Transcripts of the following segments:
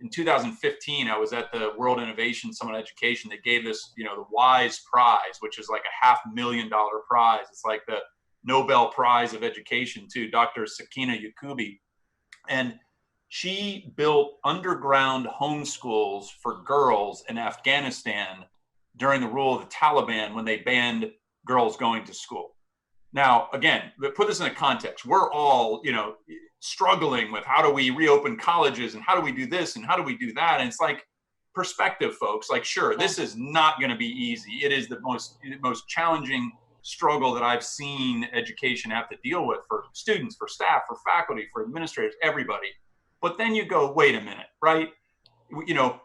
in 2015, I was at the World Innovation Summit on Education. They gave this, the WISE Prize, which is like a $500,000 prize. It's like the Nobel Prize of Education to Dr. Sakina Yakubi. And she built underground homeschools for girls in Afghanistan during the rule of the Taliban when they banned girls going to school. Now, again, put this in a context. We're all, struggling with how do we reopen colleges and how do we do this and how do we do that? And it's like perspective, folks. Like, sure, this is not going to be easy. It is the most challenging struggle that I've seen education have to deal with for students, for staff, for faculty, for administrators, everybody. But then you go, wait a minute, right?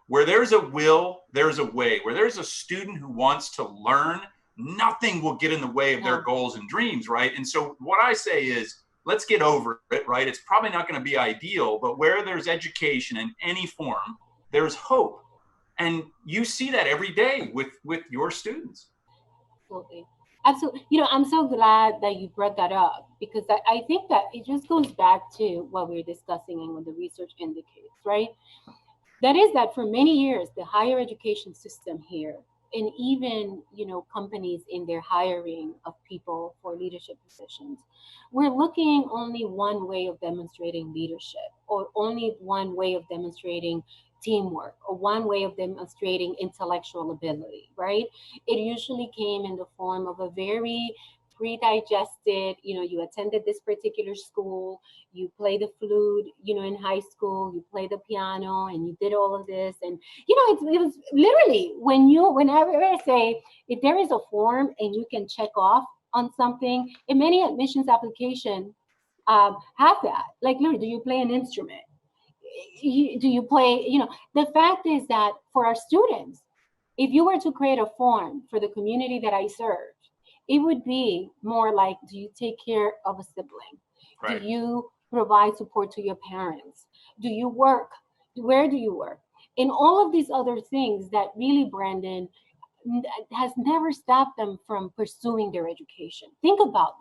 Where there's a will, there's a way. Where there's a student who wants to learn, nothing will get in the way of their goals and dreams, right? And so what I say is, let's get over it, right? It's probably not going to be ideal, but where there's education in any form, there's hope. And you see that every day with your students. Absolutely. Absolutely. I'm so glad that you brought that up, because I think that it just goes back to what we're discussing and what the research indicates, right? That is that for many years, the higher education system here, and even, companies in their hiring of people for leadership positions, we're looking only one way of demonstrating leadership, or only one way of demonstrating teamwork, or one way of demonstrating intellectual ability, right? It usually came in the form of a very pre-digested, you attended this particular school, you play the flute, in high school, you play the piano, and you did all of this. And, it was literally whenever I say, if there is a form and you can check off on something, in many admissions applications have that. Like, literally, do you play an instrument? Do you play, the fact is that for our students, if you were to create a form for the community that I serve, it would be more like, do you take care of a sibling? Right. Do you provide support to your parents? Do you work? Where do you work? And all of these other things that really, Brandon, has never stopped them from pursuing their education. Think about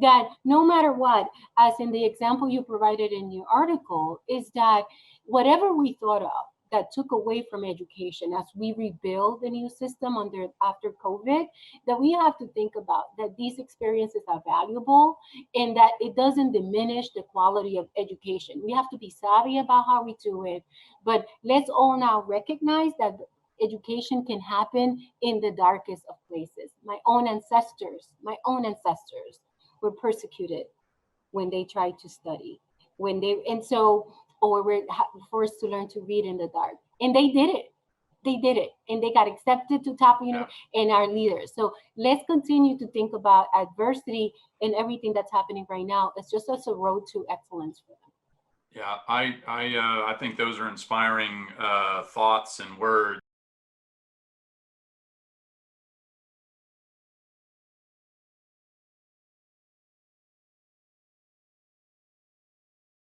that no matter what, as in the example you provided in your article, is that whatever we thought of that took away from education as we rebuild the new system after COVID, that we have to think about that these experiences are valuable and that it doesn't diminish the quality of education. We have to be savvy about how we do it, but let's all now recognize that education can happen in the darkest of places. My own ancestors were persecuted when they tried to study, or were forced to learn to read in the dark. And they did it. And they got accepted to top, and our leaders. So let's continue to think about adversity and everything that's happening right now. It's just as a road to excellence for them. Yeah, I think those are inspiring thoughts and words.